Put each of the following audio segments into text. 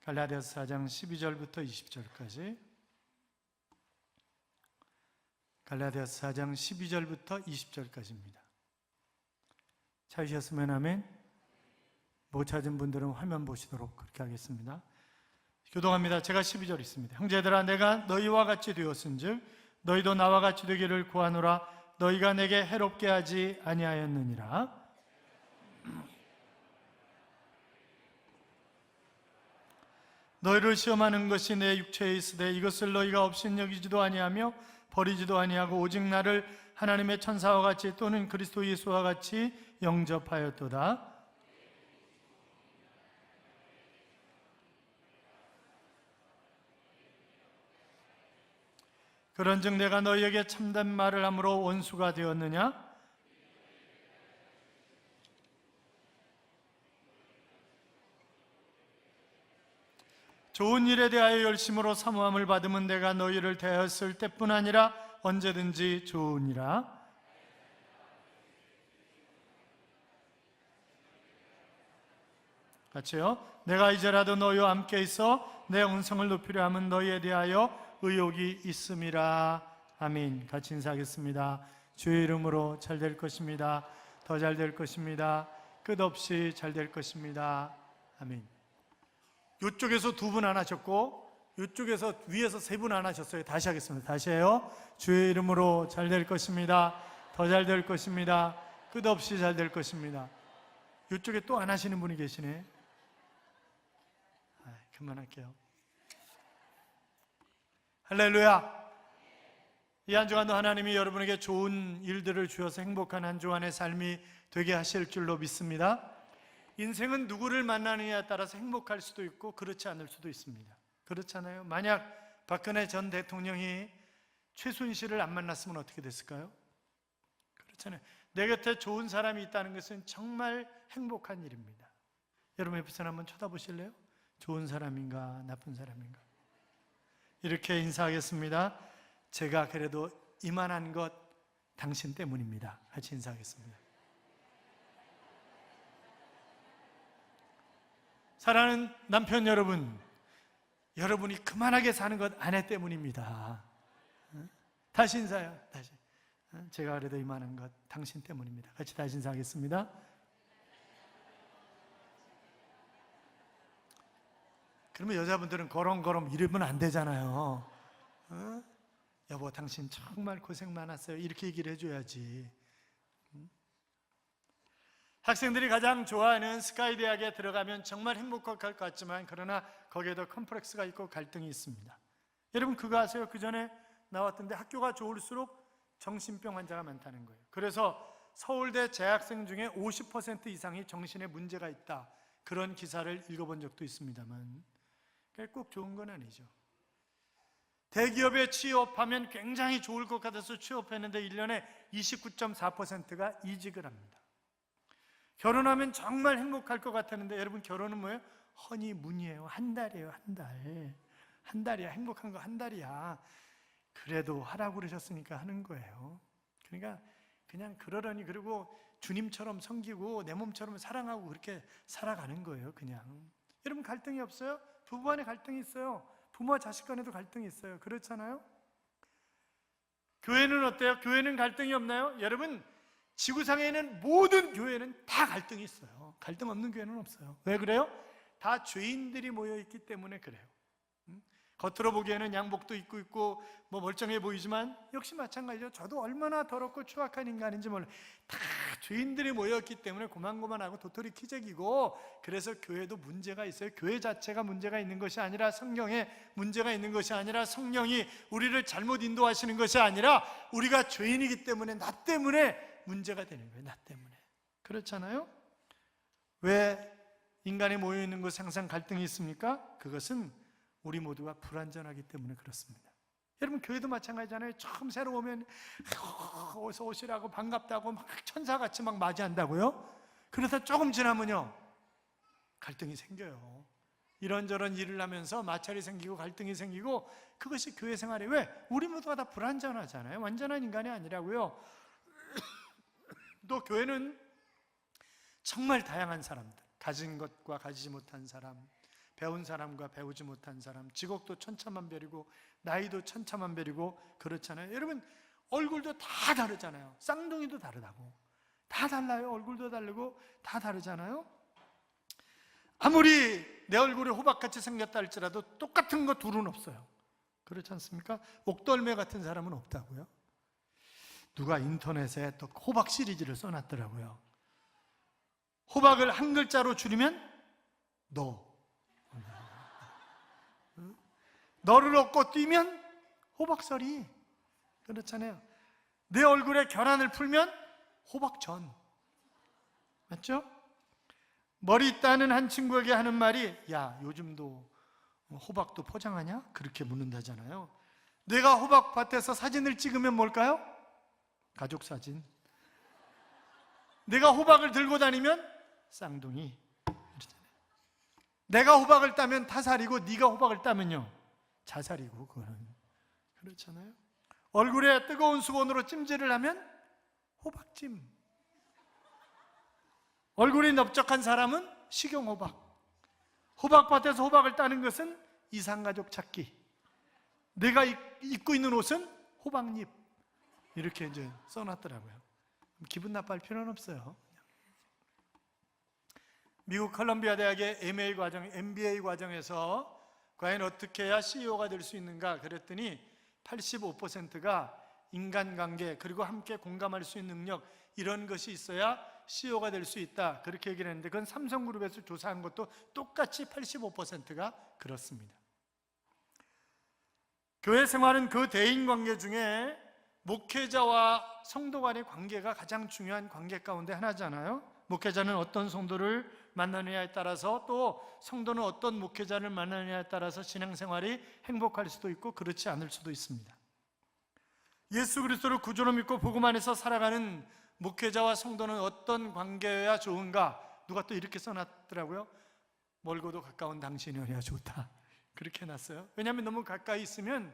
갈라디아서 4장 12절부터 20절까지. 갈라디아서 4장 12절부터 20절까지입니다. 찾으셨으면 아멘. 못 찾은 분들은 화면 보시도록 그렇게 하겠습니다. 교동합니다. 제가 12절 있습니다. 형제들아, 내가 너희와 같이 되었은즉 너희도 나와 같이 되기를 구하노라. 너희가 내게 해롭게 하지 아니하였느니라. 너희를 시험하는 것이 내 육체에 있으되 이것을 너희가 업신여기지도 아니하며 버리지도 아니하고 오직 나를 하나님의 천사와 같이 또는 그리스도 예수와 같이 영접하였도다. 그런즉 내가 너희에게 참된 말을 함으로 원수가 되었느냐? 좋은 일에 대하여 열심으로 사모함을 받으면 내가 너희를 대하였을 때뿐 아니라 언제든지 좋으니라. 같이요. 내가 이제라도 너희와 함께 있어 내 음성을 높이려 하면 너희에 대하여 의욕이 있음이라. 아멘. 같이 인사하겠습니다. 주의 이름으로 잘 될 것입니다. 더 잘 될 것입니다. 끝없이 잘 될 것입니다. 아멘. 이쪽에서 2분 안 하셨고 이쪽에서 위에서 3분 안 하셨어요. 다시 하겠습니다. 다시 해요. 주의 이름으로 잘 될 것입니다. 더 잘 될 것입니다. 끝없이 잘 될 것입니다. 이쪽에 또 안 하시는 분이 계시네. 그만할게요. 할렐루야. 이 한 주간도 하나님이 여러분에게 좋은 일들을 주셔서 행복한 한 주간의 삶이 되게 하실 줄로 믿습니다. 인생은 누구를 만나느냐에 따라서 행복할 수도 있고 그렇지 않을 수도 있습니다. 그렇잖아요. 만약 박근혜 전 대통령이 최순실을 안 만났으면 어떻게 됐을까요? 그렇잖아요. 내 곁에 좋은 사람이 있다는 것은 정말 행복한 일입니다. 여러분 옆에 사람 한번 쳐다보실래요? 좋은 사람인가 나쁜 사람인가? 이렇게 인사하겠습니다. 제가 그래도 이만한 것 당신 때문입니다. 같이 인사하겠습니다. 사랑하는 남편 여러분, 여러분이 그만하게 사는 것 아내 때문입니다. 다시 인사해요. 다시. 제가 그래도 이만한 것 당신 때문입니다. 같이 다시 인사하겠습니다. 그러면 여자분들은 거렁거렁 이러면 안 되잖아요. 여보 당신 정말 고생 많았어요. 이렇게 얘기를 해줘야지. 학생들이 가장 좋아하는 스카이 대학에 들어가면 정말 행복할 것 같지만 그러나 거기에도 컴플렉스가 있고 갈등이 있습니다. 여러분 그거 아세요? 그 전에 나왔던데 학교가 좋을수록 정신병 환자가 많다는 거예요. 그래서 서울대 재학생 중에 50% 이상이 정신에 문제가 있다, 그런 기사를 읽어본 적도 있습니다만 꼭 좋은 건 아니죠. 대기업에 취업하면 굉장히 좋을 것 같아서 취업했는데 1년에 29.4%가 이직을 합니다. 결혼하면 정말 행복할 것 같았는데 여러분 결혼은 뭐예요? 허니문이에요. 한 달이에요. 한 달. 한 달이야. 행복한 거 한 달이야. 그래도 하라고 그러셨으니까 하는 거예요. 그러니까 그냥 그러려니, 그리고 주님처럼 섬기고 내 몸처럼 사랑하고 그렇게 살아가는 거예요. 그냥. 여러분 갈등이 없어요? 부부 간에 갈등이 있어요. 부모와 자식 간에도 갈등이 있어요. 그렇잖아요? 교회는 어때요? 교회는 갈등이 없나요? 여러분 지구상에 있는 모든 교회는 다 갈등이 있어요. 갈등 없는 교회는 없어요. 왜 그래요? 다 죄인들이 모여있기 때문에 그래요. 겉으로 보기에는 양복도 입고 있고 뭐 멀쩡해 보이지만 역시 마찬가지죠. 저도 얼마나 더럽고 추악한 인간인지 몰라요. 다 죄인들이 모였기 때문에 고만고만하고 도토리 키재기고, 그래서 교회도 문제가 있어요. 교회 자체가 문제가 있는 것이 아니라 성령에 문제가 있는 것이 아니라 성령이 우리를 잘못 인도하시는 것이 아니라 우리가 죄인이기 때문에 나 때문에 문제가 되는 거예요. 나 때문에. 그렇잖아요? 왜 인간이 모여있는 곳에 항상 갈등이 있습니까? 그것은 우리 모두가 불완전하기 때문에 그렇습니다. 여러분 교회도 마찬가지잖아요. 처음 새로 오면 어서 오시라고 반갑다고 막 천사같이 막 맞이한다고요. 그러다 조금 지나면요 갈등이 생겨요. 이런저런 일을 하면서 마찰이 생기고 갈등이 생기고, 그것이 교회 생활이에요. 왜? 우리 모두가 다 불완전하잖아요. 완전한 인간이 아니라고요. 또 교회는 정말 다양한 사람들, 가진 것과 가지지 못한 사람, 배운 사람과 배우지 못한 사람, 직업도 천차만별이고 나이도 천차만별이고 그렇잖아요. 여러분, 얼굴도 다 다르잖아요. 쌍둥이도 다르다고. 다 달라요. 얼굴도 다르고 다 다르잖아요. 아무리 내 얼굴이 호박같이 생겼다 할지라도 똑같은 거 둘은 없어요. 그렇지 않습니까? 옥돌매 같은 사람은 없다고요. 누가 인터넷에 또 호박 시리즈를 써놨더라고요. 호박을 한 글자로 줄이면 너, 너를 얻고 뛰면 호박설이. 그렇잖아요. 내 얼굴에 결안을 풀면 호박전. 맞죠? 머리 따는 한 친구에게 하는 말이, 야, 요즘도 호박도 포장하냐? 그렇게 묻는다잖아요. 내가 호박밭에서 사진을 찍으면 뭘까요? 가족 사진. 내가 호박을 들고 다니면 쌍둥이. 그렇잖아요. 내가 호박을 따면 타살이고 네가 호박을 따면요 자살이고. 그거는 그렇잖아요. 얼굴에 뜨거운 수건으로 찜질을 하면 호박찜. 얼굴이 넓적한 사람은 식용호박. 호박밭에서 호박을 따는 것은 이상가족 찾기. 내가 입고 있는 옷은 호박잎. 이렇게 이제 써놨더라고요. 기분 나빠할 필요는 없어요. 미국 컬럼비아 대학의 MBA 과정에서 과연 어떻게 해야 CEO가 될 수 있는가 그랬더니 85%가 인간관계 그리고 함께 공감할 수 있는 능력, 이런 것이 있어야 CEO가 될 수 있다, 그렇게 얘기를 했는데, 그건 삼성그룹에서 조사한 것도 똑같이 85%가 그렇습니다. 교회 생활은 그 대인관계 중에 목회자와 성도 간의 관계가 가장 중요한 관계 가운데 하나잖아요. 목회자는 어떤 성도를 만나느냐에 따라서, 또 성도는 어떤 목회자를 만나느냐에 따라서 신앙생활이 행복할 수도 있고 그렇지 않을 수도 있습니다. 예수 그리스도를 구주로 믿고 복음 안에서 살아가는 목회자와 성도는 어떤 관계여야 좋은가? 누가 또 이렇게 써놨더라고요. 멀고도 가까운 당신이어야 좋다, 그렇게 해놨어요. 왜냐하면 너무 가까이 있으면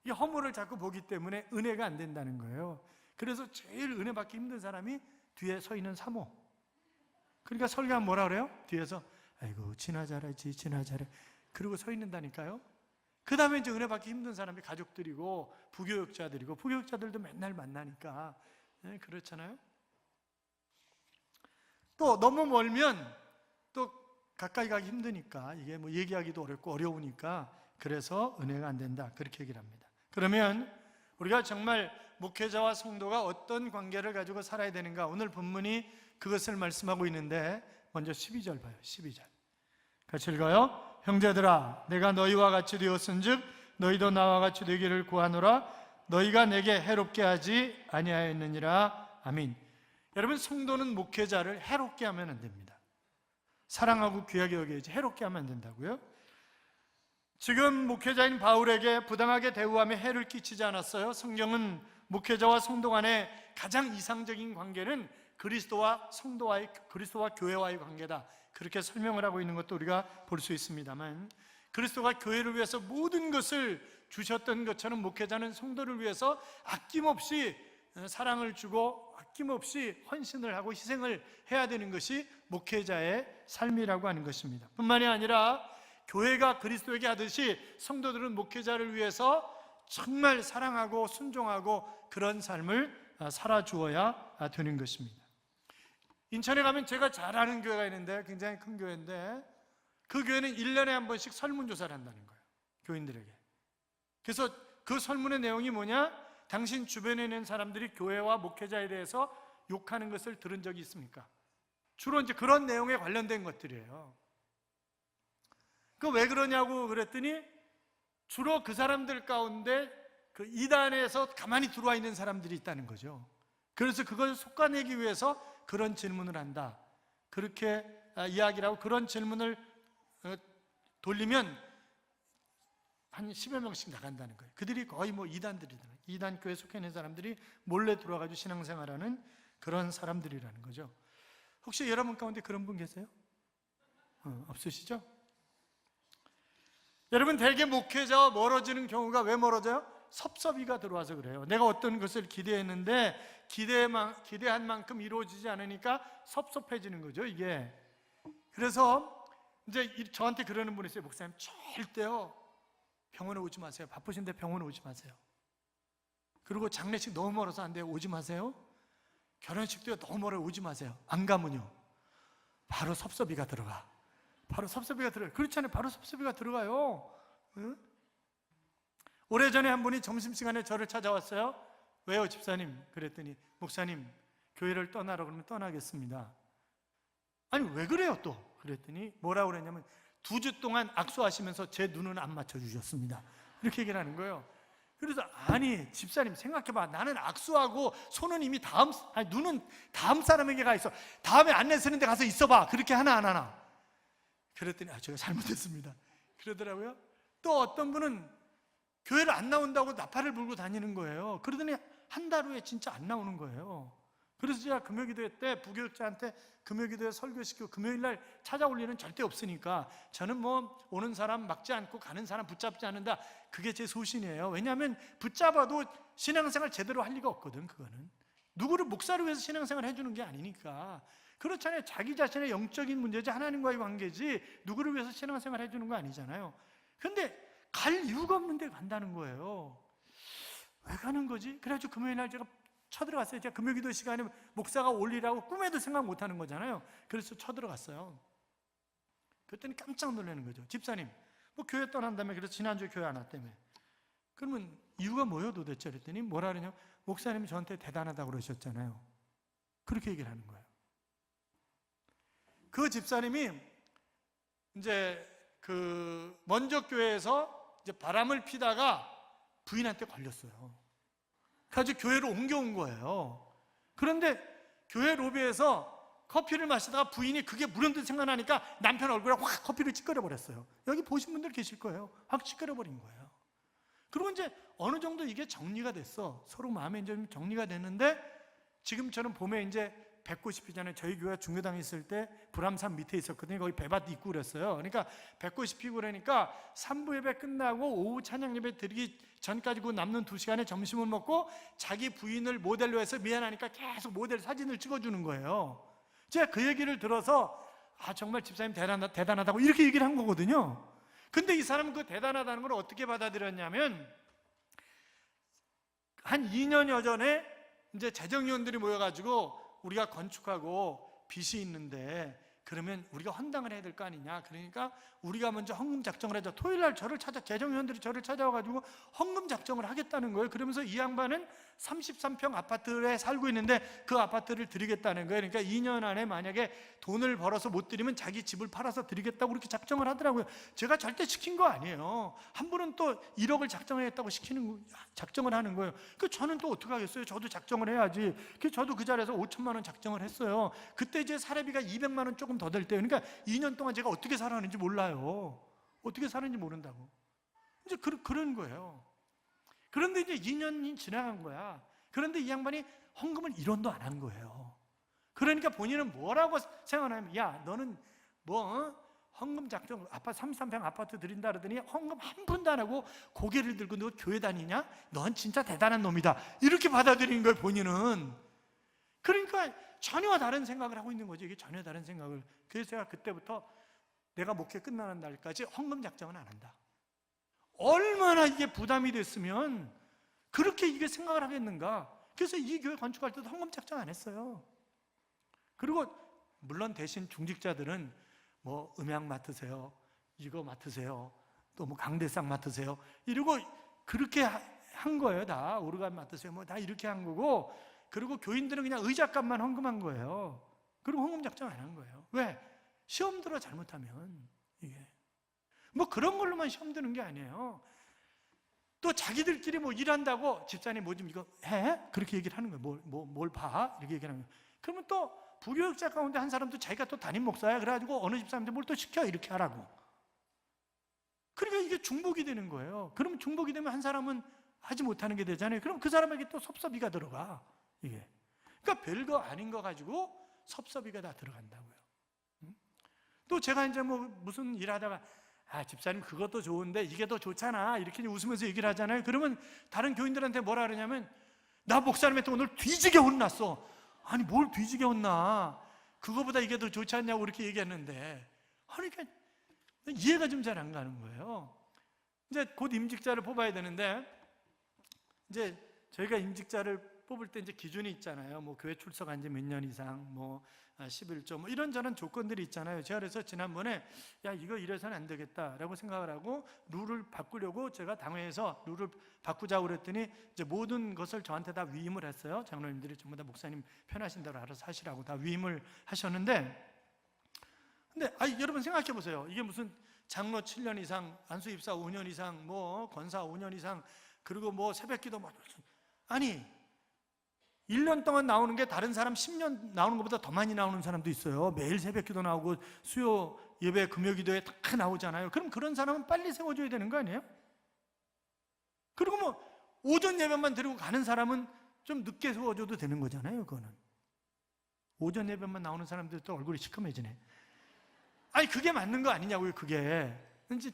이 허물을 자꾸 보기 때문에 은혜가 안 된다는 거예요. 그래서 제일 은혜 받기 힘든 사람이 뒤에 서 있는 사모. 그러니까 설교하면 뭐라 그래요? 뒤에서 아이고 지나자라지 지나자라 그러고 서 있는다니까요. 그 다음에 이제 은혜 받기 힘든 사람이 가족들이고 부교육자들이고, 부교육자들도 맨날 만나니까 그렇잖아요. 또 너무 멀면 또 가까이 가기 힘드니까, 이게 뭐 얘기하기도 어렵고 어려우니까, 그래서 은혜가 안 된다, 그렇게 얘기를 합니다. 그러면 우리가 정말 목회자와 성도가 어떤 관계를 가지고 살아야 되는가, 오늘 본문이 그것을 말씀하고 있는데, 먼저 12절 봐요. 12절 같이 읽어요. 형제들아, 내가 너희와 같이 되었은즉 너희도 나와 같이 되기를 구하노라. 너희가 내게 해롭게 하지 아니하였느니라. 아멘. 여러분, 성도는 목회자를 해롭게 하면 안 됩니다. 사랑하고 귀하게 여겨야지 해롭게 하면 안 된다고요. 지금 목회자인 바울에게 부당하게 대우하며 해를 끼치지 않았어요. 성경은 목회자와 성도 간의 가장 이상적인 관계는 그리스도와 교회와의 관계다, 그렇게 설명을 하고 있는 것도 우리가 볼 수 있습니다만, 그리스도가 교회를 위해서 모든 것을 주셨던 것처럼 목회자는 성도를 위해서 아낌없이 사랑을 주고 아낌없이 헌신을 하고 희생을 해야 되는 것이 목회자의 삶이라고 하는 것입니다. 뿐만이 아니라 교회가 그리스도에게 하듯이 성도들은 목회자를 위해서 정말 사랑하고 순종하고 그런 삶을 살아주어야 되는 것입니다. 인천에 가면 제가 잘 아는 교회가 있는데, 굉장히 큰 교회인데, 그 교회는 1년에 한 번씩 설문조사를 한다는 거예요, 교인들에게. 그래서 그 설문의 내용이 뭐냐? 당신 주변에 있는 사람들이 교회와 목회자에 대해서 욕하는 것을 들은 적이 있습니까? 주로 이제 그런 내용에 관련된 것들이에요. 그 왜 그러냐고 그랬더니, 주로 그 사람들 가운데 그 이단에서 가만히 들어와 있는 사람들이 있다는 거죠. 그래서 그걸 솎아내기 위해서 그런 질문을 한다, 그렇게 이야기를 하고, 그런 질문을 돌리면 한 10여 명씩 나간다는 거예요. 그들이 거의 뭐 이단들이잖아요. 이단 교회에 속해 있는 사람들이 몰래 들어와가지고 신앙생활하는 그런 사람들이라는 거죠. 혹시 여러분 가운데 그런 분 계세요? 없으시죠? 여러분, 대개 목회자와 멀어지는 경우가 왜 멀어져요? 섭섭이가 들어와서 그래요. 내가 어떤 것을 기대했는데 기대한 만큼 이루어지지 않으니까 섭섭해지는 거죠, 이게. 그래서 이제 저한테 그러는 분이 있어요. 목사님, 절대요 병원에 오지 마세요. 바쁘신데 병원에 오지 마세요. 그리고 장례식 너무 멀어서 안 돼요. 오지 마세요. 결혼식도 너무 멀어요. 오지 마세요. 안 가면요 바로 섭섭이가 들어가. 바로 섭섭이가 들어가요. 그렇잖아요. 바로 섭섭이가 들어가요. 응? 오래전에 한 분이 점심시간에 저를 찾아왔어요. 왜요 집사님? 그랬더니 목사님 교회를 떠나라 그러면 떠나겠습니다. 아니 왜 그래요 또? 그랬더니 뭐라고 그랬냐면 2주 동안 악수하시면서 제 눈은 안 맞춰주셨습니다. 이렇게 얘기를 하는 거예요. 그래서 아니 집사님 생각해봐. 나는 악수하고 손은 이미 눈은 다음 사람에게 가 있어. 다음에 안내 쓰는 데 가서 있어봐. 그렇게 하나 안 하나? 그랬더니 제가 잘못했습니다 그러더라고요. 또 어떤 분은 교회를 안 나온다고 나팔을 불고 다니는 거예요. 그러더니 한 달 후에 진짜 안 나오는 거예요. 그래서 제가 금요기도회 때 부교육자한테 금요기도회 설교시키고 금요일날 찾아올 일은 절대 없으니까 저는 뭐 오는 사람 막지 않고 가는 사람 붙잡지 않는다. 그게 제 소신이에요. 왜냐하면 붙잡아도 신앙생활 제대로 할 리가 없거든. 그거는 누구를 목사를 위해서 신앙생활 해주는 게 아니니까. 그렇잖아요. 자기 자신의 영적인 문제지 하나님과의 관계지 누구를 위해서 신앙생활 해주는 거 아니잖아요. 근데 갈 이유가 없는데 간다는 거예요. 왜 가는 거지? 그래가지고 금요일날 제가 쳐들어갔어요. 제가 금요기도 시간에 목사가 올리라고 꿈에도 생각 못하는 거잖아요. 그래서 쳐들어갔어요. 그랬더니 깜짝 놀라는 거죠. 집사님 뭐 교회 떠난다며. 그래서 지난주에 교회 안 왔다며. 그러면 이유가 뭐예요 도대체? 그랬더니 뭐라 그러냐, 목사님이 저한테 대단하다고 그러셨잖아요. 그렇게 얘기를 하는 거예요. 그 집사님이 이제 그 먼저 교회에서 이제 바람을 피다가 부인한테 걸렸어요. 그래서 교회로 옮겨온 거예요. 그런데 교회 로비에서 커피를 마시다가 부인이 그게 물음표 생각나니까 남편 얼굴에 확 커피를 찌끄려 버렸어요. 여기 보신 분들 계실 거예요. 확 찌끄려 버린 거예요. 그리고 이제 어느 정도 이게 정리가 됐어. 서로 마음에 좀 정리가 됐는데 지금처럼 봄에 이제 뵙고 싶이잖아요. 저희 교회 중교당에 있을 때 불암산 밑에 있었거든요. 거기 배밭 있고 그랬어요. 그러니까 뵙고 싶이고 그러니까 3부 예배 끝나고 오후 찬양 예배 드리기 전까지 그 남는 2시간에 점심을 먹고 자기 부인을 모델로 해서 미안하니까 계속 모델 사진을 찍어주는 거예요. 제가 그 얘기를 들어서 정말 집사님 대단하다고 이렇게 얘기를 한 거거든요. 근데 이 사람은 그 대단하다는 걸 어떻게 받아들였냐면 한 2년여 전에 이제 재정위원들이 모여가지고 우리가 건축하고 빚이 있는데 그러면 우리가 헌당을 해야 될 거 아니냐. 그러니까 우리가 먼저 헌금 작정을 하자. 토요일날 재정위원들이 저를 찾아와가지고 헌금 작정을 하겠다는 거예요. 그러면서 이 양반은 33평 아파트에 살고 있는데 그 아파트를 드리겠다는 거예요. 그러니까 2년 안에 만약에 돈을 벌어서 못 드리면 자기 집을 팔아서 드리겠다고 그렇게 작정을 하더라고요. 제가 절대 시킨 거 아니에요. 한 분은 또 1억을 작정하겠다고 작정을 하는 거예요. 그 저는 또 어떻게 하겠어요? 저도 작정을 해야지. 저도 그 자리에서 5천만 원 작정을 했어요. 그때 이제 사례비가 200만 원 조금 더 될 때요. 그러니까 2년 동안 제가 어떻게 살았는지 몰라요. 어떻게 사는지 모른다고. 이제 그런 거예요. 그런데 이제 2년이 지나간 거야. 그런데 이 양반이 헌금을 1원도 안 한 거예요. 그러니까 본인은 뭐라고 생각하냐면, 야, 너는 뭐 헌금 작정, 33평 아파트 드린다 그러더니 헌금 한 푼도 안 하고 고개를 들고 너 교회 다니냐? 넌 진짜 대단한 놈이다. 이렇게 받아들이는 거예요, 본인은. 그러니까 전혀 다른 생각을 하고 있는 거죠. 이게 전혀 다른 생각을. 그래서 제가 그때부터 내가 목회 끝나는 날까지 헌금 작정은 안 한다. 얼마나 이게 부담이 됐으면 그렇게 이게 생각을 하겠는가. 그래서 이 교회 건축할 때도 헌금 작정 안 했어요. 그리고 물론 대신 중직자들은 뭐 음향 맡으세요, 이거 맡으세요, 또 뭐 강대상 맡으세요 이러고 그렇게 한 거예요. 다 오르간 맡으세요, 뭐 다 이렇게 한 거고. 그리고 교인들은 그냥 의자값만 헌금한 거예요. 그리고 헌금 작정 안 한 거예요. 왜? 시험 들어 잘못하면. 이게 뭐 그런 걸로만 시험 드는 게 아니에요. 또 자기들끼리 뭐 일한다고 집사님 뭐 좀 이거 해? 그렇게 얘기를 하는 거예요. 뭘 봐? 이렇게 얘기하는 거예요. 그러면 또 부교육자 가운데 한 사람도 자기가 또 담임 목사야. 그래가지고 어느 집사람한테 뭘 또 시켜 이렇게 하라고. 그러니까 이게 중복이 되는 거예요. 그러면 중복이 되면 한 사람은 하지 못하는 게 되잖아요. 그럼 그 사람에게 또 섭섭이가 들어가. 이게 그러니까 별거 아닌 거 가지고 섭섭이가 다 들어간다고요. 또 제가 이제 뭐 무슨 일하다가 집사님 그것도 좋은데 이게 더 좋잖아 이렇게 웃으면서 얘기를 하잖아요. 그러면 다른 교인들한테 뭐라 그러냐면, 나 목사님한테 오늘 뒤지게 혼났어. 아니 뭘 뒤지게 혼나, 그거보다 이게 더 좋지 않냐고 이렇게 얘기했는데, 그러니까 이해가 좀 잘 안 가는 거예요. 이제 곧 임직자를 뽑아야 되는데, 이제 저희가 임직자를 뽑을 때 이제 기준이 있잖아요. 뭐 교회 출석한 지 몇 년 이상, 뭐 11조, 뭐 이런저런 조건들이 있잖아요. 제가 그래서 지난번에 야, 이거 이래서는 안 되겠다라고 생각을 하고 룰을 바꾸려고 제가 당회에서 룰을 바꾸자고 그랬더니 이제 모든 것을 저한테 다 위임을 했어요. 장로님들이 전부 다 목사님 편하신 대로 알아서 하시라고 다 위임을 하셨는데, 근데 여러분 생각해 보세요. 이게 무슨 장로 7년 이상, 안수 입사 5년 이상, 뭐 권사 5년 이상, 그리고 뭐 새벽기도 막, 아니 1년 동안 나오는 게 다른 사람 10년 나오는 것보다 더 많이 나오는 사람도 있어요. 매일 새벽기도 나오고 수요 예배 금요기도에 다 나오잖아요. 그럼 그런 사람은 빨리 세워줘야 되는 거 아니에요? 그리고 뭐 오전 예배만 드리고 가는 사람은 좀 늦게 세워줘도 되는 거잖아요. 그거는 오전 예배만 나오는 사람들도 얼굴이 시커매지네. 아니 그게 맞는 거 아니냐고요. 그게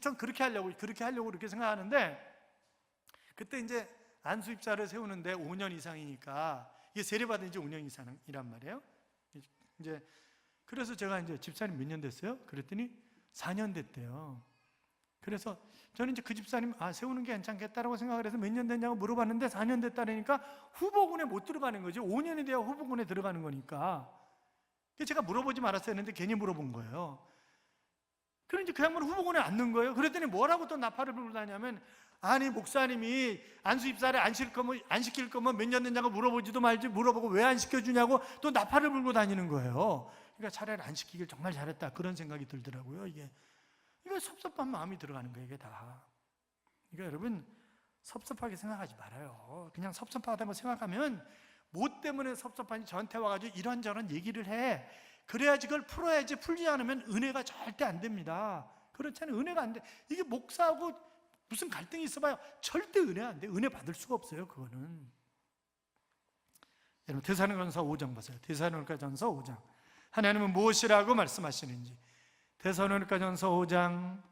전 그렇게 하려고 그렇게 생각하는데, 그때 이제 안수입자를 세우는데 5년 이상이니까 이게 세례받은 지 5년 이상이란 말이에요. 이제 그래서 제가 이제 집사님 몇 년 됐어요? 그랬더니 4년 됐대요. 그래서 저는 이제 그 집사님 세우는 게 괜찮겠다라고 생각을 해서 몇 년 됐냐고 물어봤는데 4년 됐다니까 후보군에 못 들어가는 거죠. 5년이 돼야 후보군에 들어가는 거니까. 제가 물어보지 말았어야 했는데 괜히 물어본 거예요. 그러니 그 양반 후보군에 안 넣은 거예요. 그랬더니 뭐라고 또 나팔을 불고 다냐면, 아니 목사님이 안수 입사를 안 시킬 거면 몇 년 됐냐고 물어보지도 말지, 물어보고 왜 안 시켜주냐고 또 나팔을 불고 다니는 거예요. 그러니까 차라리 안 시키길 정말 잘했다 그런 생각이 들더라고요. 이게 섭섭한 마음이 들어가는 거예요. 이게 다. 그러니까 여러분 섭섭하게 생각하지 말아요. 그냥 섭섭하다고 생각하면 뭐 때문에 섭섭한지 저한테 와가지고 이런저런 얘기를 해. 그래야지 그걸 풀어야지. 풀지 않으면 은혜가 절대 안 됩니다. 그렇잖아요. 은혜가 안 돼. 이게 목사하고 무슨 갈등이 있어봐요. 절대 은혜 안 돼. 은혜 받을 수가 없어요. 그거는. 여러분 데살로니가전서 5장 보세요. 데살로니가전서 5장. 하나님은 무엇이라고 말씀하시는지. 데살로니가전서 5장.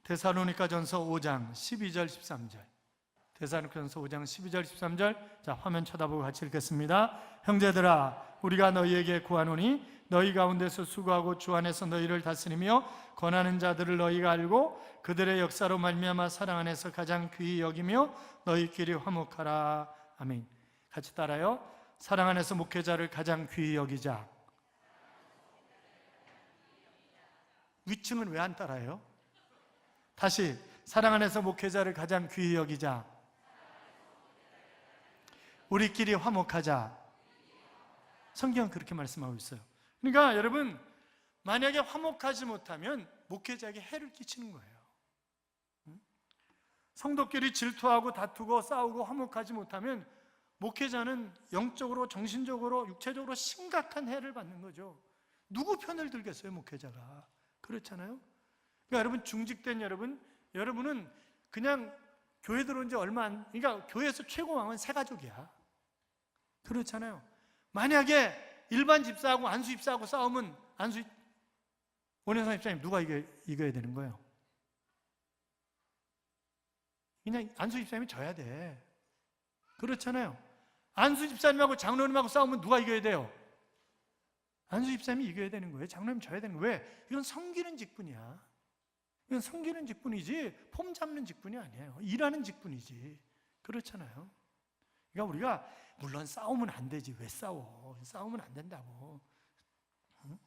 데살로니가전서 5장 12절 13절. 데살로니가전서 5장 12절 13절. 자, 화면 쳐다보고 같이 읽겠습니다. 형제들아, 우리가 너희에게 구하노니 너희 가운데서 수고하고 주 안에서 너희를 다스리며 권하는 자들을 너희가 알고 그들의 역사로 말미암아 사랑 안에서 가장 귀히 여기며 너희끼리 화목하라. 아멘. 같이 따라요. 사랑 안에서 목회자를 가장 귀히 여기자. 위층은 왜 안 따라요? 다시, 사랑 안에서 목회자를 가장 귀히 여기자. 우리끼리 화목하자. 성경은 그렇게 말씀하고 있어요. 그러니까 여러분, 만약에 화목하지 못하면 목회자에게 해를 끼치는 거예요. 성도끼리 질투하고 다투고 싸우고 화목하지 못하면 목회자는 영적으로, 정신적으로, 육체적으로 심각한 해를 받는 거죠. 누구 편을 들겠어요, 목회자가? 그렇잖아요. 그러니까 여러분, 중직된 여러분은 그냥 교회 들어온 지 얼마 안, 그러니까 교회에서 최고왕은 새 가족이야. 그렇잖아요. 만약에 일반 집사하고 안수 집사하고 싸우면 원현상 집사님 누가 이겨야 되는 거예요? 그냥 안수 집사님이 져야 돼. 그렇잖아요. 안수 집사님하고 장로님하고 싸우면 누가 이겨야 돼요? 안수 집사님이 이겨야 되는 거예요. 장로님 져야 되는 거예요. 왜? 이건 섬기는 직분이야. 이건 섬기는 직분이지 폼 잡는 직분이 아니에요. 일하는 직분이지. 그렇잖아요. 그러니까 우리가 물론 싸우면 안 되지. 왜 싸워? 싸우면 안 된다고. 응?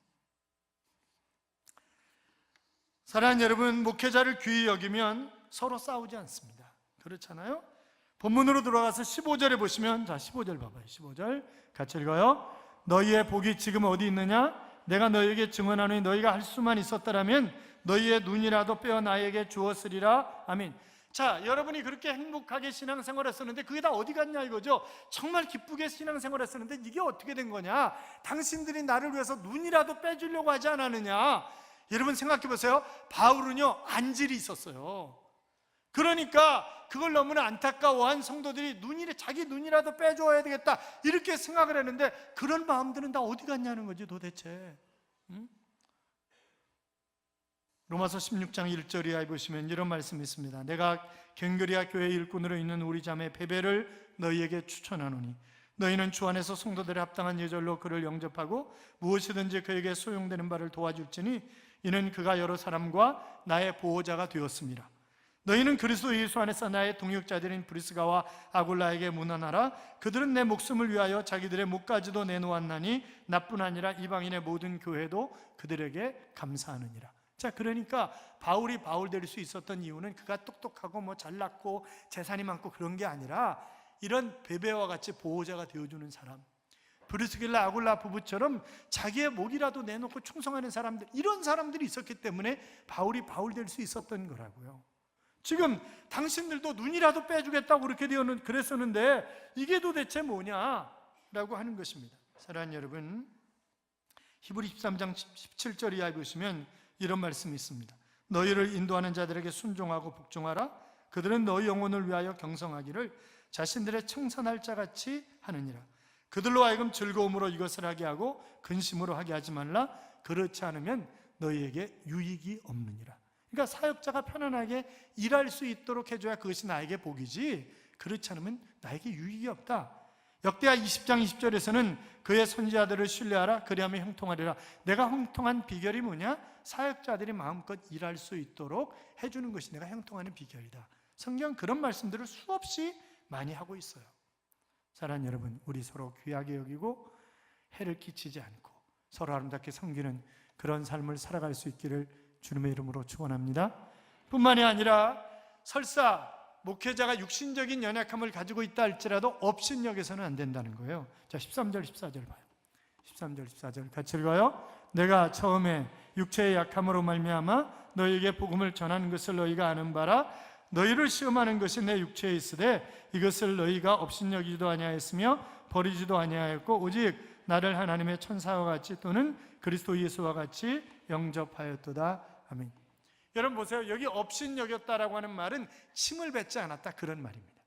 사랑하는 여러분, 목회자를 귀히 여기면 서로 싸우지 않습니다. 그렇잖아요. 본문으로 들어가서 15절에 보시면, 자 15절 봐봐요. 15절 같이 읽어요. 너희의 복이 지금 어디 있느냐? 내가 너희에게 증언하노니 너희가 할 수만 있었더라면 너희의 눈이라도 빼어 나에게 주었으리라. 아멘. 자, 여러분이 그렇게 행복하게 신앙생활 했었는데 그게 다 어디 갔냐 이거죠. 정말 기쁘게 신앙생활 했었는데 이게 어떻게 된 거냐? 당신들이 나를 위해서 눈이라도 빼주려고 하지 않았느냐? 여러분 생각해 보세요. 바울은요, 안질이 있었어요. 그러니까 그걸 너무나 안타까워한 성도들이 자기 눈이라도 빼줘야 되겠다 이렇게 생각을 했는데 그런 마음들은 다 어디 갔냐는 거지 도대체. 응? 로마서 16장 1절 이하에 보시면 이런 말씀이 있습니다. 내가 갱그리아 교회 일꾼으로 있는 우리 자매 베베를 너희에게 추천하노니 너희는 주 안에서 성도들의 합당한 예절로 그를 영접하고 무엇이든지 그에게 소용되는 바를 도와줄지니 이는 그가 여러 사람과 나의 보호자가 되었습니다. 너희는 그리스도 예수 안에서 나의 동역자들인 브리스가와 아굴라에게 문안하라. 그들은 내 목숨을 위하여 자기들의 목까지도 내놓았나니 나뿐 아니라 이방인의 모든 교회도 그들에게 감사하느니라. 자, 그러니까 바울이 바울 될 수 있었던 이유는 그가 똑똑하고 뭐 잘났고 재산이 많고 그런 게 아니라 이런 베베와 같이 보호자가 되어주는 사람, 브리스길라 아굴라 부부처럼 자기의 목이라도 내놓고 충성하는 사람들, 이런 사람들이 있었기 때문에 바울이 바울 될 수 있었던 거라고요. 지금 당신들도 눈이라도 빼주겠다고 그랬었는데 이게 도대체 뭐냐라고 하는 것입니다. 사랑하는 여러분, 히브리 13장 17절 이하에 보시면 이런 말씀이 있습니다. 너희를 인도하는 자들에게 순종하고 복종하라. 그들은 너희 영혼을 위하여 경성하기를 자신들의 청산할 자같이 하느니라. 그들로 하여금 즐거움으로 이것을 하게 하고 근심으로 하게 하지 말라. 그렇지 않으면 너희에게 유익이 없느니라. 그러니까 사역자가 편안하게 일할 수 있도록 해줘야 그것이 나에게 복이지, 그렇지 않으면 나에게 유익이 없다. 역대하 20장 20절에서는 그의 선지자들을 신뢰하라. 그리하면 형통하리라. 내가 형통한 비결이 뭐냐? 사역자들이 마음껏 일할 수 있도록 해주는 것이 내가 형통하는 비결이다. 성경 그런 말씀들을 수없이 많이 하고 있어요. 사랑하는 여러분, 우리 서로 귀하게 여기고 해를 끼치지 않고 서로 아름답게 섬기는 그런 삶을 살아갈 수 있기를 주님의 이름으로 축원합니다. 뿐만이 아니라 설사 목회자가 육신적인 연약함을 가지고 있다 할지라도 업신여겨서는 안 된다는 거예요. 자, 13절 14절 봐요. 13절 14절 같이 읽어요. 내가 처음에 육체의 약함으로 말미암아 너희에게 복음을 전하는 것을 너희가 아는 바라. 너희를 시험하는 것이 내 육체에 있으되 이것을 너희가 업신여기지도 아니하였으며 버리지도 아니하였고 오직 나를 하나님의 천사와 같이 또는 그리스도 예수와 같이 영접하였도다. 아멘. 여러분 보세요. 여기 업신여겼다라고 하는 말은 침을 뱉지 않았다, 그런 말입니다.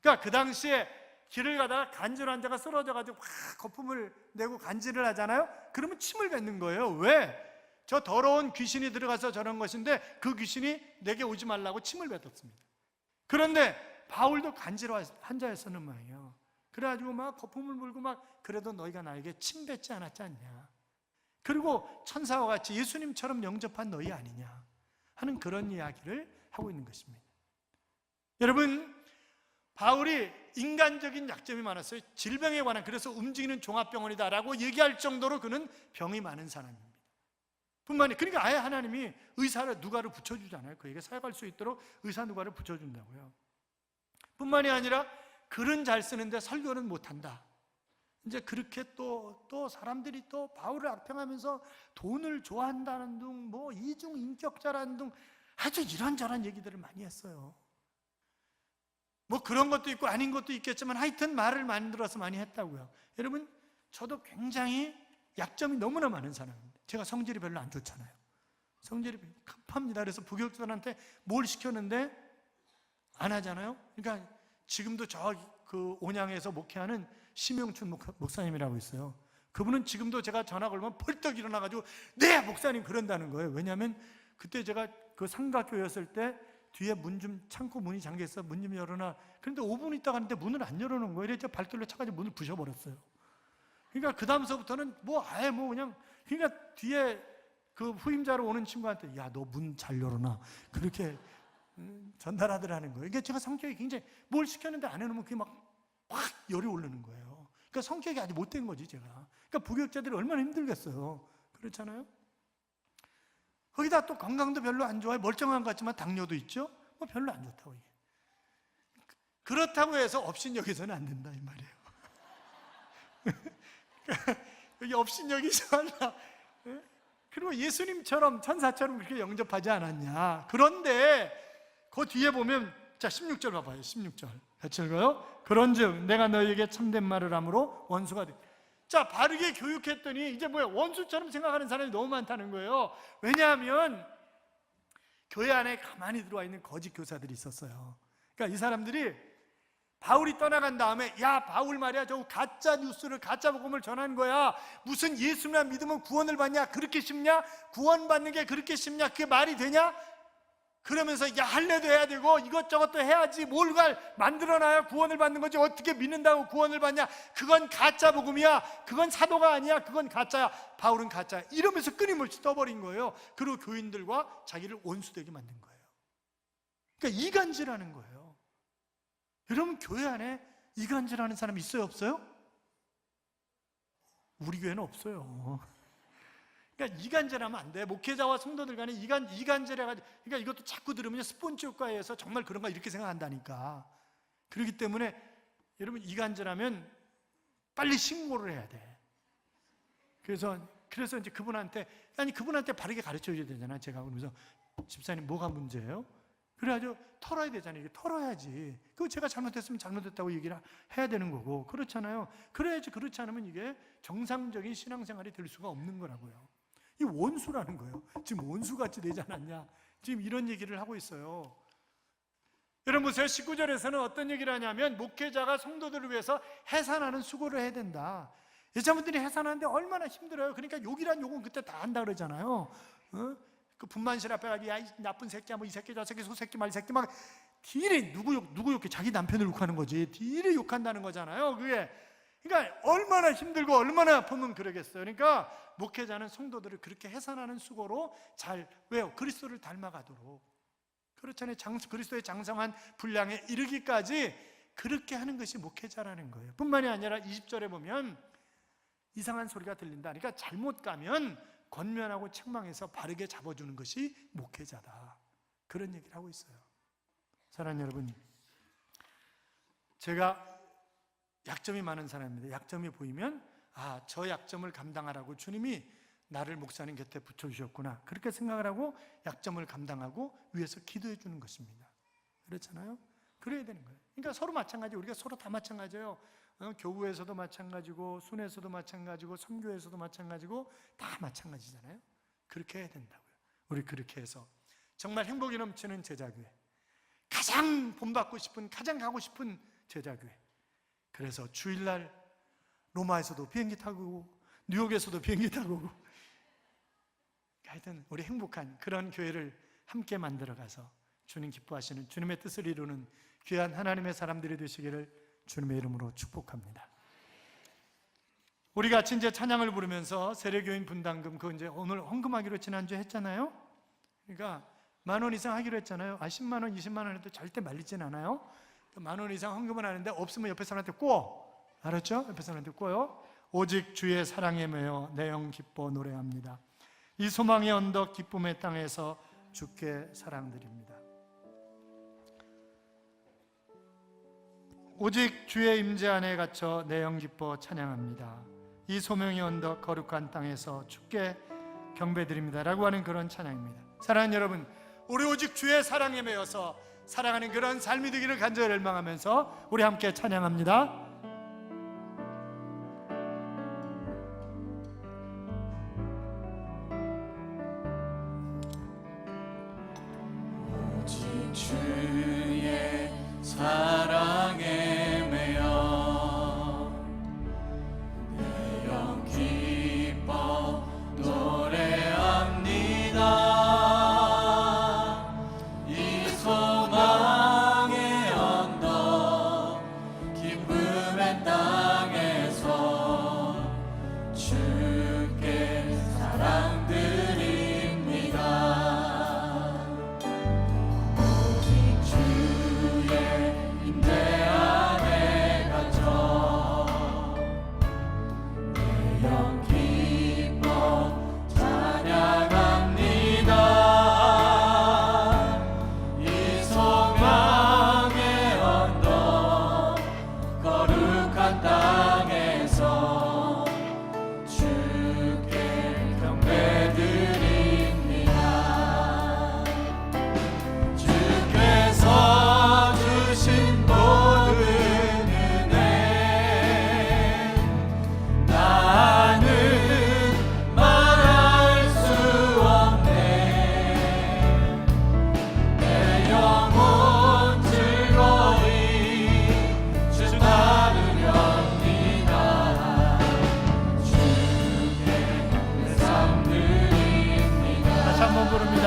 그러니까 그 당시에 길을 가다가 간질 환자가 쓰러져가지고 확 거품을 내고 간질을 하잖아요. 그러면 침을 뱉는 거예요. 왜? 저 더러운 귀신이 들어가서 저런 것인데 그 귀신이 내게 오지 말라고 침을 뱉었습니다. 그런데 바울도 간질 환자였었는 말이에요. 그래가지고 막 거품을 물고 막 그래도 너희가 나에게 침 뱉지 않았지 않냐, 그리고 천사와 같이 예수님처럼 영접한 너희 아니냐 하는 그런 이야기를 하고 있는 것입니다. 여러분, 바울이 인간적인 약점이 많았어요. 질병에 관한, 그래서 움직이는 종합병원이다라고 얘기할 정도로 그는 병이 많은 사람입니다. 뿐만이, 그러니까 아예 하나님이 의사를 누가를 붙여주잖아요. 그에게 사역할 수 있도록 의사 누가를 붙여준다고요. 뿐만이 아니라 글은 잘 쓰는데 설교는 못한다. 이제 그렇게 또 사람들이 또 바울을 악평하면서 돈을 좋아한다는 둥, 뭐 이중 인격자라는 둥, 아주 이런저런 얘기들을 많이 했어요. 뭐 그런 것도 있고 아닌 것도 있겠지만 하여튼 말을 만들어서 많이 했다고요. 여러분, 저도 굉장히 약점이 너무나 많은 사람입니다. 제가 성질이 별로 안 좋잖아요. 성질이 급합니다. 그래서 부교육자들한테 뭘 시켰는데 안 하잖아요. 그러니까 지금도 그 온양에서 목회하는 심영춘 목사님이라고 있어요. 그분은 지금도 제가 전화 걸면 벌떡 일어나가지고 네 목사님 그런다는 거예요. 왜냐하면 그때 제가 그 상가교였을 때 뒤에 창고 문이 잠겨있어. 문 좀 열어놔. 그런데 5분 있다 가는데 문을 안 열어놓은 거예요. 이래서 발길로 차가지고 문을 부셔버렸어요. 그러니까 그 다음서부터는 그냥 그러니까 뒤에 그 후임자로 오는 친구한테 야, 너 문 잘 열어놔. 그렇게 전달하더라는 거예요. 그러니까 제가 성격이 굉장히 뭘 시켰는데 안 해놓으면 그게 막 확 열이 오르는 거예요. 그러니까 성격이 아주 못된 거지 제가. 그러니까 부교육자들이 얼마나 힘들겠어요. 그렇잖아요. 거기다 또 건강도 별로 안 좋아요. 멀쩡한 것 같지만 당뇨도 있죠. 뭐 별로 안 좋다고 이게. 그렇다고 해서 업신여기서는 안 된다 이 말이에요. 여기 업신여기지 말라. 그리고 예수님처럼 천사처럼 그렇게 영접하지 않았냐. 그런데 그 뒤에 보면 자 16절 봐봐요. 16절 같이 읽어요. 그런즉 내가 너희에게 참된 말을 함으로 원수가 되. 자, 바르게 교육했더니 이제 원수처럼 생각하는 사람이 너무 많다는 거예요. 왜냐하면 교회 안에 가만히 들어와 있는 거짓 교사들이 있었어요. 그러니까 이 사람들이 바울이 떠나간 다음에 야, 바울 말이야, 저 가짜 뉴스를, 가짜 복음을 전하는 거야. 무슨 예수만 믿으면 구원을 받냐? 그렇게 쉽냐? 구원받는 게 그렇게 쉽냐? 그게 말이 되냐? 그러면서 야 할례도 해야 되고 이것저것도 해야지 뭘 만들어놔야 구원을 받는 거지, 어떻게 믿는다고 구원을 받냐, 그건 가짜 복음이야, 그건 사도가 아니야, 그건 가짜야, 바울은 가짜야, 이러면서 끊임없이 떠버린 거예요. 그리고 교인들과 자기를 원수되게 만든 거예요. 그러니까 이간질하는 거예요. 여러분, 교회 안에 이간질하는 사람 있어요, 없어요? 우리 교회는 없어요. 그러니까 이간질하면 안 돼. 목회자와 성도들 간에 이간질해가지고, 그러니까 이것도 자꾸 들으면 스폰지 효과에서 정말 그런가 이렇게 생각한다니까. 그렇기 때문에 여러분, 이간질하면 빨리 신고를 해야 돼. 그래서 이제 그분한테 바르게 가르쳐줘야 되잖아. 제가 그러면서 집사님 뭐가 문제예요? 그래가지고 털어야 되잖아요. 이게 털어야지. 그거 제가 잘못했으면 잘못했다고 얘기를 해야 되는 거고, 그렇잖아요. 그래야지. 그렇지 않으면 이게 정상적인 신앙생활이 될 수가 없는 거라고요. 이 원수라는 거예요. 지금 원수같이 되지 않았냐, 지금 이런 얘기를 하고 있어요. 여러분 보세요. 19절에서는 어떤 얘기를 하냐면, 목회자가 성도들을 위해서 해산하는 수고를 해야 된다. 여자분들이 해산하는데 얼마나 힘들어요. 그러니까 욕이란 욕은 그때 다 한다 그러잖아요. 그 분만실 앞에 가서 야 이 나쁜 새끼야, 뭐 이 새끼 저 새끼 소새끼 말새끼 막 딜에 누구 욕해? 자기 남편을 욕하는 거지. 딜에 욕한다는 거잖아요. 그게 그러니까 얼마나 힘들고 얼마나 아프면 그러겠어요. 그러니까 목회자는 성도들을 그렇게 해산하는 수고로 왜요? 그리스도를 닮아가도록, 그렇잖아요. 그리스도의 장성한 분량에 이르기까지 그렇게 하는 것이 목회자라는 거예요. 뿐만이 아니라 20절에 보면 이상한 소리가 들린다. 그러니까 잘못 가면 권면하고 책망해서 바르게 잡아주는 것이 목회자다, 그런 얘기를 하고 있어요. 사랑하는 여러분, 제가 약점이 많은 사람입니다. 약점이 보이면 저 약점을 감당하라고 주님이 나를 목사님 곁에 붙여주셨구나, 그렇게 생각을 하고 약점을 감당하고 위해서 기도해 주는 것입니다. 그렇잖아요. 그래야 되는 거예요. 그러니까 서로 마찬가지, 우리가 서로 다 마찬가지예요. 교구에서도 마찬가지고, 순회에서도 마찬가지고, 선교에서도 마찬가지고, 다 마찬가지잖아요. 그렇게 해야 된다고요. 우리 그렇게 해서 정말 행복이 넘치는 제자교회, 가장 본받고 싶은, 가장 가고 싶은 제자교회. 그래서 주일날 로마에서도 비행기 타고 뉴욕에서도 비행기 타고 오고, 하여튼 우리 행복한 그런 교회를 함께 만들어가서 주님 기뻐하시는, 주님의 뜻을 이루는 귀한 하나님의 사람들이 되시기를 주님의 이름으로 축복합니다. 우리 같이 이제 찬양을 부르면서 세례교인 분담금, 그거 이제 오늘 헌금하기로 지난주에 했잖아요. 그러니까 10,000원 이상 하기로 했잖아요. 10만 원, 20만 원 해도 절대 말리진 않아요. 10,000원 이상 헌금을 하는데 없으면 옆에 사람한테 꿔. 알았죠? 옆에 사람한테 꿔요. 오직 주의 사랑에 매여 내 영 기뻐 노래합니다. 이 소망의 언덕 기쁨의 땅에서 주께 사랑드립니다. 오직 주의 임재 안에 갇혀 내 영 기뻐 찬양합니다. 이 소명의 언덕 거룩한 땅에서 주께 경배드립니다 라고 하는 그런 찬양입니다. 사랑하는 여러분, 우리 오직 주의 사랑에 매여서 사랑하는 그런 삶이 되기를 간절히 열망하면서 우리 함께 찬양합니다. 오직 주의 사랑에 매여 내 영 기뻐 노래합니다. 이 소망의 언덕 기쁨의 땅에서 주께 사랑드립니다. 오직 주의 임재 안에 갇혀 내 영 기뻐 찬양합니다. 이 소망의 언덕 거룩한 땅에서 주께 경배드립니다. 주께서 주신 모든 은혜 나는 말할 수 없네. 내 영혼 즐거이 주 따르렵니다. 주께 내 삶 드립니다. 다시 한번 부릅니다.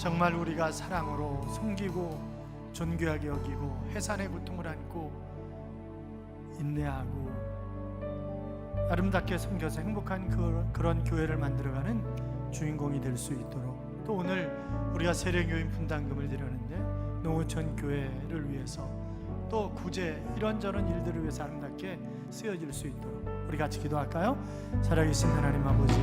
정말 우리가 사랑으로 섬기고 존귀하게 여기고 해산의 고통을 안고 인내하고 아름답게 섬겨서 행복한 그런 교회를 만들어가는 주인공이 될 수 있도록, 또 오늘 우리가 세례교인 분담금을 드렸는데 농어촌 교회를 위해서 또 구제 이런저런 일들을 위해서 아름답게 쓰여질 수 있도록 우리 같이 기도할까요? 살아계신 하나님 아버지,